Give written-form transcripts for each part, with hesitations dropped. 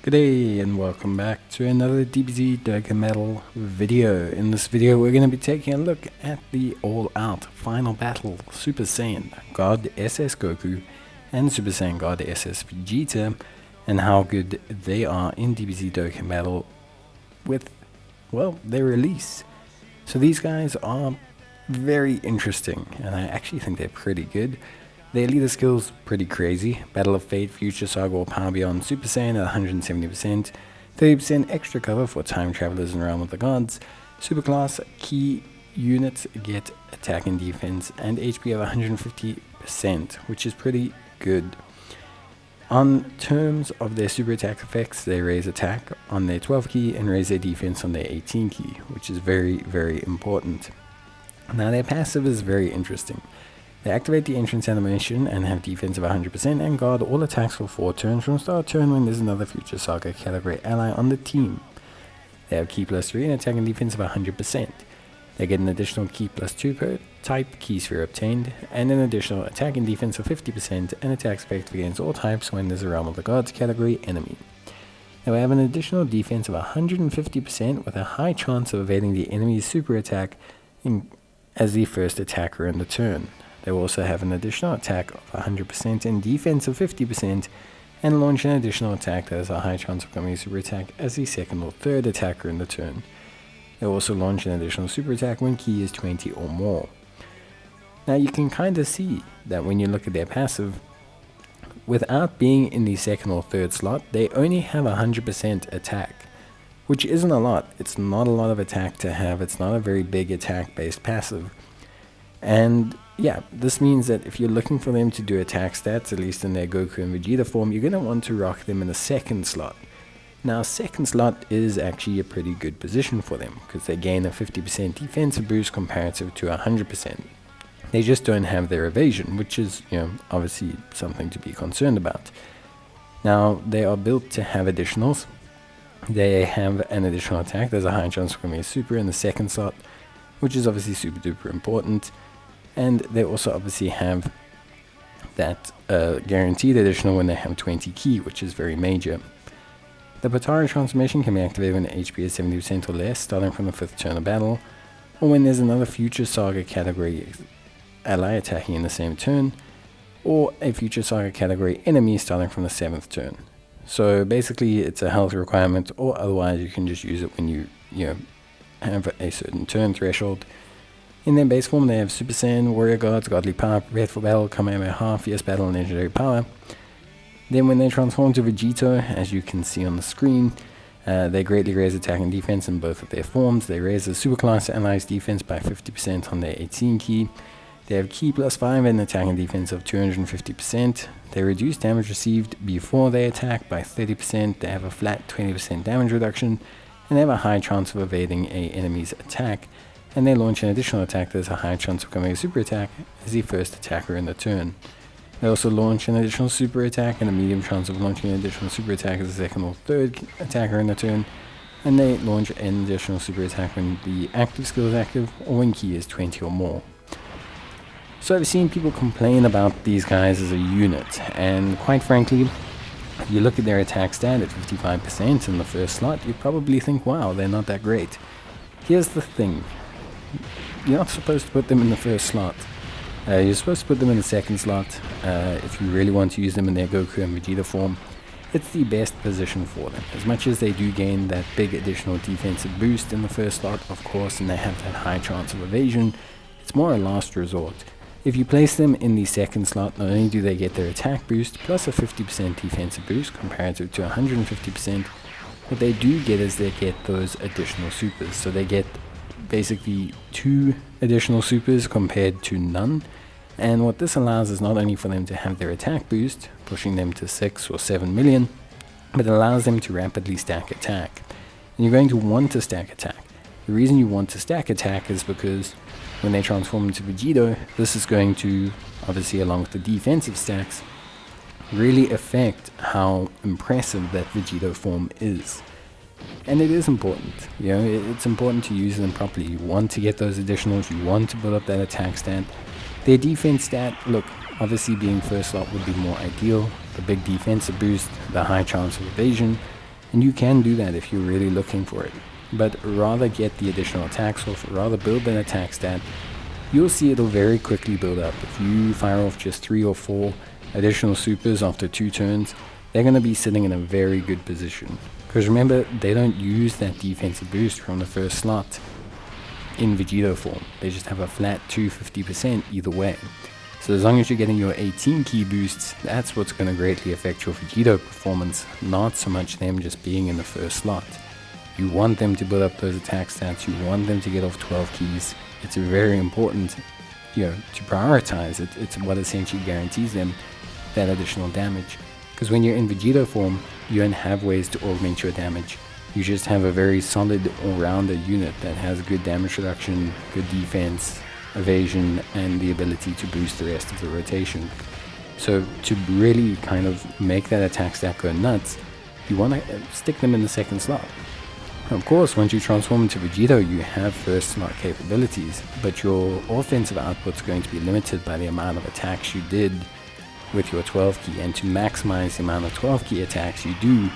Good day and welcome back to another DBZ Dokkan Battle video. In this video we're going to be taking a look at the all-out final battle Super Saiyan God SS Goku and Super Saiyan God SS Vegeta, and how good they are in DBZ Dokkan Battle with, well, their release. So these guys are very interesting and I actually think they're pretty good. Their leader skills pretty crazy. Battle of Fate, Future Saga or Power Beyond Super Saiyan at 170%, 30% extra cover for time travelers in Realm of the Gods. Superclass key units get attack and defense and HP of 150%, which is pretty good. On terms of their super attack effects, they raise attack on their 12 key and raise their defense on their 18 key, which is very, very important. Now their passive is very interesting. They activate the entrance animation and have defense of 100% and guard all attacks for 4 turns from start turn when there's another Future Saga category ally on the team. They have key plus 3 and attack and defense of 100%. They get an additional key plus 2 per type key sphere obtained, and an additional attack and defense of 50% and attacks effective against all types when there's a Realm of the Gods category enemy. They will have an additional defense of 150% with a high chance of evading the enemy's super attack as the first attacker in the turn. They will also have an additional attack of 100% and defense of 50%, and launch an additional attack that has a high chance of becoming a super attack as the second or third attacker in the turn. They will also launch an additional super attack when key is 20 or more. Now you can kind of see that when you look at their passive, without being in the second or third slot, they only have 100% attack, which isn't a lot. It's not a lot of attack to have. It's not a very big attack based passive. And yeah, this means that if you're looking for them to do attack stats, at least in their Goku and Vegeta form, you're going to want to rock them in the second slot. Now, second slot is actually a pretty good position for them, because they gain a 50% defensive boost comparative to 100%. They just don't have their evasion, which is, obviously something to be concerned about. Now, they are built to have additionals. They have an additional attack. There's a high chance of becoming a super in the second slot, which is obviously super duper important. And they also obviously have that guaranteed additional when they have 20 key, which is very major. The Potara transformation can be activated when the HP is 70% or less, starting from the 5th turn of battle, or when there's another Future Saga category ally attacking in the same turn, or a Future Saga category enemy starting from the 7th turn. So basically it's a health requirement, or otherwise you can just use it when you have a certain turn threshold. In their base form, they have Super Saiyan, Warrior Gods, Godly Power, Prepared for Battle, Kamehameha, Fierce Battle, and Legendary Power. Then when they transform to Vegito, as you can see on the screen, they greatly raise attack and defense in both of their forms. They raise the Superclass allies defense by 50% on their 18 key. They have key plus 5 and attack and defense of 250%. They reduce damage received before they attack by 30%. They have a flat 20% damage reduction, and they have a high chance of evading an enemy's attack. And they launch an additional attack that has a high chance of becoming a super attack as the first attacker in the turn. They also launch an additional super attack and a medium chance of launching an additional super attack as the second or third attacker in the turn. And they launch an additional super attack when the active skill is active or when key is 20 or more. So I've seen people complain about these guys as a unit, and quite frankly, if you look at their attack stat at 55% in the first slot, you probably think, wow, they're not that great. Here's the thing. You're not supposed to put them in the first slot. You're supposed to put them in the second slot if you really want to use them in their Goku and Vegeta form. It's the best position for them. As much as they do gain that big additional defensive boost in the first slot, of course, and they have that high chance of evasion, it's more a last resort. If you place them in the second slot, not only do they get their attack boost plus a 50% defensive boost comparative to 150%, what they do get is they get those additional supers. So they get basically 2 additional supers compared to none, and what this allows is not only for them to have their attack boost, pushing them to 6 or 7 million, but it allows them to rapidly stack attack. And you're going to want to stack attack. The reason you want to stack attack is because when they transform into Vegito, this is going to, obviously along with the defensive stacks, really affect how impressive that Vegito form is. And it is important, it's important to use them properly. You want to get those additionals, you want to build up that attack stat. Their defense stat, look, obviously being first slot would be more ideal. The big defensive boost, the high chance of evasion, And you can do that if you're really looking for it. But rather get the additional attacks off, rather build an attack stat. You'll see it'll very quickly build up. If you fire off just 3 or 4 additional supers after 2 turns, they're going to be sitting in a very good position. Because remember, they don't use that defensive boost from the first slot in Vegito form. They just have a flat 250% either way. So as long as you're getting your 18 key boosts, that's what's going to greatly affect your Vegito performance, not so much them just being in the first slot. You want them to build up those attack stats, you want them to get off 12 keys. It's very important, to prioritize it. It's what essentially guarantees them that additional damage. Because when you're in Vegito form, you don't have ways to augment your damage. You just have a very solid all-rounder unit that has good damage reduction, good defense, evasion, and the ability to boost the rest of the rotation. So to really kind of make that attack stat go nuts, you want to stick them in the second slot. Of course, once you transform into Vegito, you have first slot capabilities, but your offensive output's going to be limited by the amount of attacks you did with your 12 key, and to maximize the amount of 12 key attacks you do,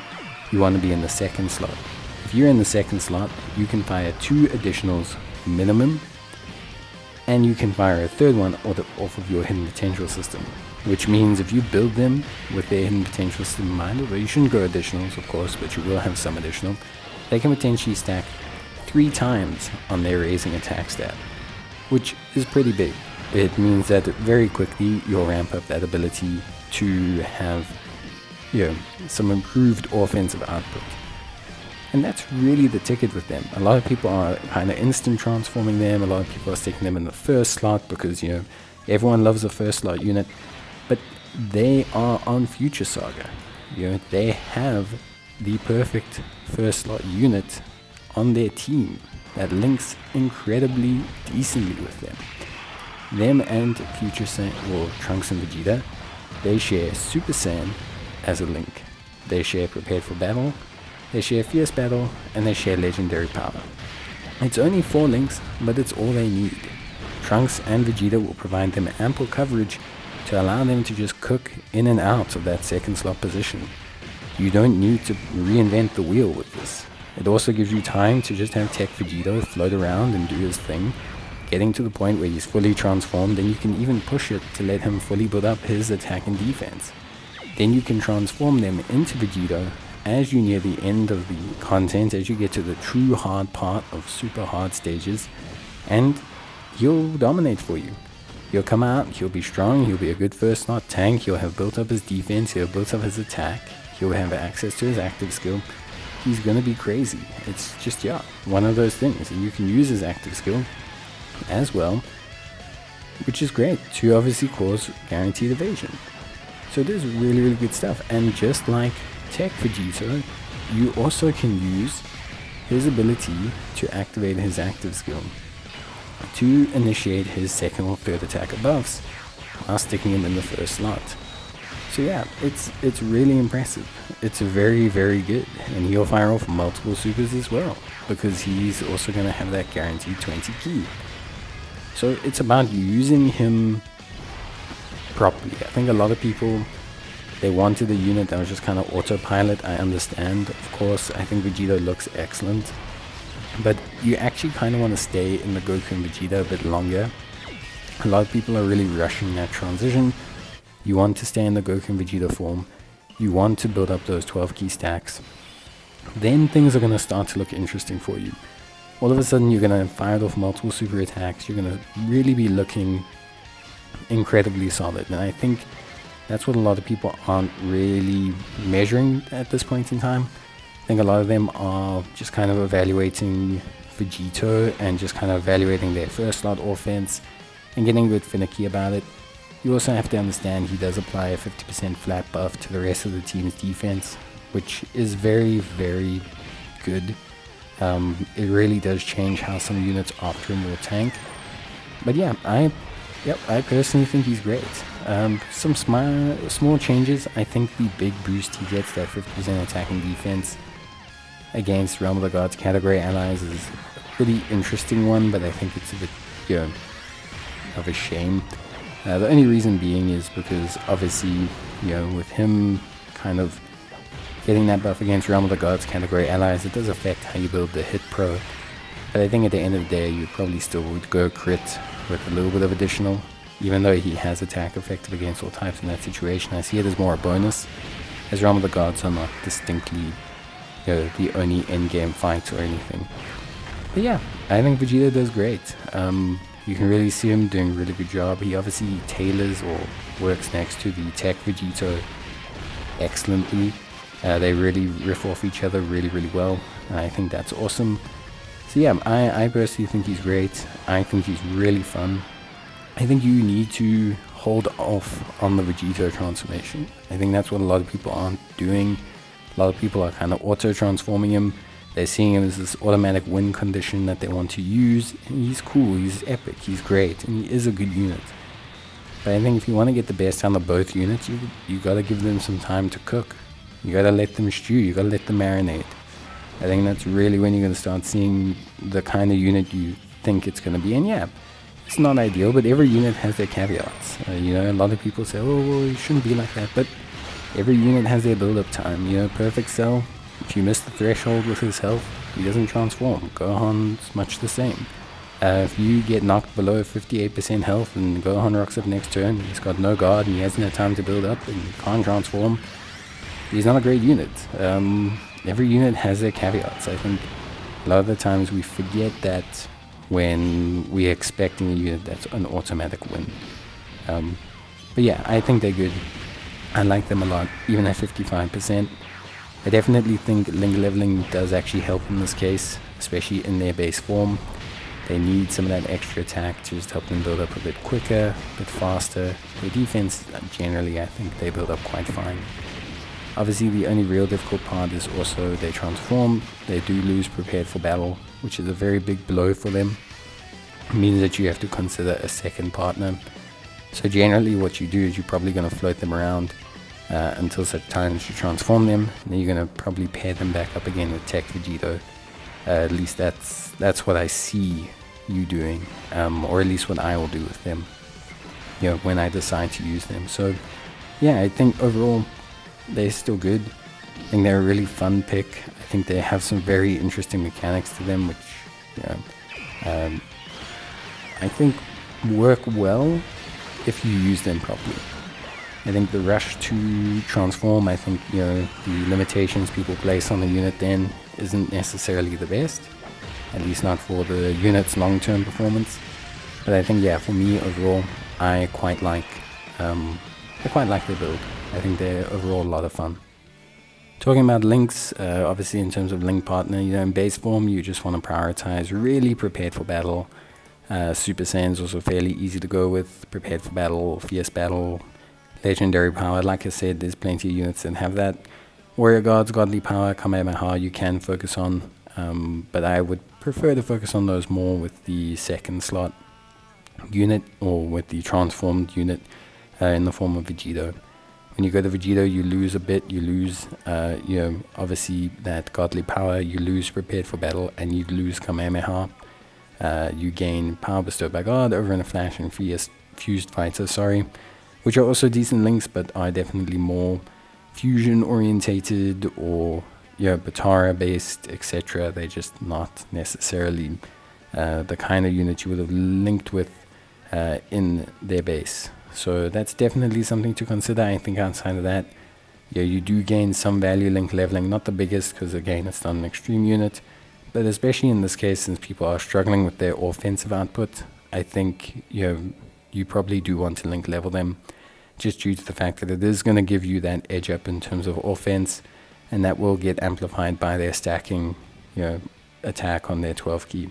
you want to be in the second slot. If you're in the second slot, you can fire 2 additionals minimum, and you can fire a third one off of your hidden potential system, which means if you build them with their hidden potential system in mind, although you shouldn't go additionals of course, but you will have some additional, they can potentially stack 3 times on their raising attack stat, which is pretty big. It means that very quickly you'll ramp up that ability to have some improved offensive output. And that's really the ticket with them. A lot of people are kind of instant transforming them. A lot of people are sticking them in the first slot because, everyone loves a first slot unit. But they are on Future Saga. They have the perfect first slot unit on their team that links incredibly decently with them. Them and Future Saiyan, or Trunks and Vegeta, they share Super Saiyan as a link. They share Prepared for Battle, they share Fierce Battle, and they share Legendary Power. It's only 4 links, but it's all they need. Trunks and Vegeta will provide them ample coverage to allow them to just cook in and out of that second slot position. You don't need to reinvent the wheel with this. It also gives you time to just have Tech Vegito float around and do his thing, getting to the point where he's fully transformed, and you can even push it to let him fully build up his attack and defense. Then you can transform them into Vegito as you near the end of the content, as you get to the true hard part of super hard stages, and he'll dominate for you. He'll come out, he'll be strong, he'll be a good first slot tank, he'll have built up his defense, he'll have built up his attack, he'll have access to his active skill. He's gonna be crazy. It's just, one of those things. And you can use his active skill as well, which is great to obviously cause guaranteed evasion. So it is really, really good stuff. And just like Tech Vegito, you also can use his ability to activate his active skill to initiate his second or third attacker buffs while sticking him in the first slot. So it's really impressive. It's very, very good, and he'll fire off multiple supers as well, because he's also going to have that guaranteed 20 key. So it's about using him properly. I think a lot of people, they wanted a unit that was just kind of autopilot. I understand, of course. I think Vegito looks excellent, but you actually kind of want to stay in the Goku and Vegeta a bit longer. A lot of people are really rushing that transition. You want to stay in the Goku and Vegeta form. You want to build up those 12 key stacks. Then things are going to start to look interesting for you. All of a sudden you're going to fire off multiple super attacks. You're going to really be looking incredibly solid. And I think that's what a lot of people aren't really measuring at this point in time. I think a lot of them are just kind of evaluating Vegito and just kind of evaluating their first slot offense and getting a bit finicky about it. You also have to understand he does apply a 50% flat buff to the rest of the team's defense, which is very, very good. It really does change how some units after him will tank. But I personally think he's great. Some small changes. I think the big boost he gets, that 50% attack and defense against Realm of the Gods category allies, is a pretty interesting one, but I think it's a bit, of a shame. The only reason being is because obviously, with him kind of getting that buff against Realm of the Gods category allies, it does affect how you build the hit pro. But I think at the end of the day, you probably still would go crit with a little bit of additional, even though he has attack effective against all types in that situation. I see it as more a bonus, as Realm of the Gods are not distinctly, you know, the only endgame fights or anything. But yeah, I think Vegeta does great. You can really see him doing a really good job. He obviously tailors or works next to the tech Vegito excellently. They really riff off each other really, really well. I think that's awesome. So yeah, I personally think he's great. I think he's really fun. I think you need to hold off on the Vegito transformation. I think that's what a lot of people aren't doing. A lot of people are kind of auto-transforming him. They're seeing him as this automatic win condition that they want to use. And he's cool, he's epic, he's great, and he is a good unit. But I think if you want to get the best out of both units, you gotta give them some time to cook. You gotta let them stew, you gotta let them marinate. I think that's really when you're gonna start seeing the kind of unit you think it's gonna be. And yeah, it's not ideal, but every unit has their caveats. You know, a lot of people say, oh, well, it shouldn't be like that, but every unit has their build-up time. You know, Perfect Cell, if you miss the threshold with his health, he doesn't transform. Gohan's much the same. If you get knocked below 58% health and Gohan rocks up next turn, he's got no guard and he hasn't had time to build up and can't transform, he's not a great unit. Every unit has their caveats. I think a lot of the times we forget that when we're expecting a unit that's an automatic win. But yeah, I think they're good. I like them a lot, even at 55%. I definitely think link leveling does actually help in this case, especially in their base form. They need some of that extra attack to just help them build up a bit quicker, a bit faster. Their defense, generally, I think they build up quite fine. Obviously, the only real difficult part is also they transform. They do lose Prepared for Battle, which is a very big blow for them. It means that you have to consider a second partner. So generally what you do is you're probably going to float them around until such time as you transform them, and then you're going to probably pair them back up again with Tech Vegito. At least that's what I see you doing, or at least what I will do with them, you know, when I decide to use them. So yeah, I think overall they're still good. I think they're a really fun pick. I think they have some very interesting mechanics to them, which, you know, I think work well if you use them properly. I think the rush to transform, I think, you know, the limitations people place on the unit then isn't necessarily the best, at least not for the unit's long-term performance. But I think, yeah, for me overall, I quite like their build. I think they're overall a lot of fun. Talking about links, obviously in terms of link partner, you know, in base form you just want to prioritize really Prepared for Battle. Super Saiyan's also fairly easy to go with. Prepared for Battle, Fierce Battle, Legendary Power. Like I said, there's plenty of units that have that. Warrior Gods, Godly Power, Kamehameha you can focus on, but I would prefer to focus on those more with the second slot unit or with the transformed unit in the form of Vegito. When you go to Vegito, you lose a bit. You lose, you know, obviously that Godly Power. You lose Prepared for Battle, and you lose Kamehameha. You gain Power Bestowed by God, Over in a Flash, and Fused Fighter, which are also decent links, but are definitely more fusion orientated or, you know, Batara based, etc. They're just not necessarily the kind of unit you would have linked with in their base. So that's definitely something to consider. I think outside of that, yeah, you do gain some value link leveling, not the biggest, because again, it's not an extreme unit. But especially in this case, since people are struggling with their offensive output, I think, you know, you probably do want to link level them, just due to the fact that it is going to give you that edge up in terms of offense, and that will get amplified by their stacking, you know, attack on their 12 key.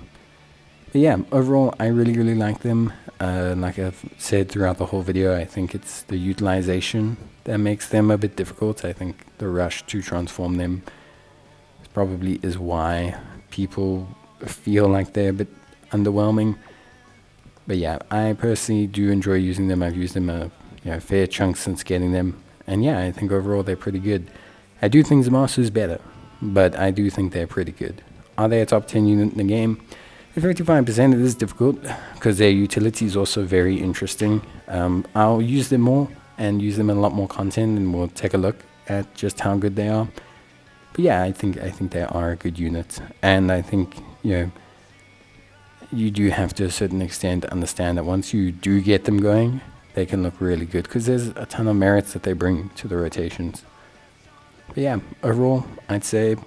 But yeah, overall, I really, really like them. Like I've said throughout the whole video, I think it's the utilization that makes them a bit difficult. I think the rush to transform them probably is why people feel like they're a bit underwhelming. But yeah, I personally do enjoy using them. I've used them a fair chunk since getting them, and yeah, I think overall they're pretty good. I do think Zamasu is better, but I do think they're pretty good. Are they a top 10 unit in the game? At 55%, it is difficult because their utility is also very interesting. I'll use them more and use them in a lot more content, and we'll take a look at just how good they are. But yeah, I think they are a good unit, and I think, you know, you do have to a certain extent understand that once you do get them going, they can look really good because there's a ton of merits that they bring to the rotations. But yeah, overall, I'd say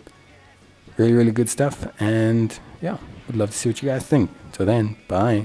really, really good stuff, and yeah, would love to see what you guys think. So then, bye.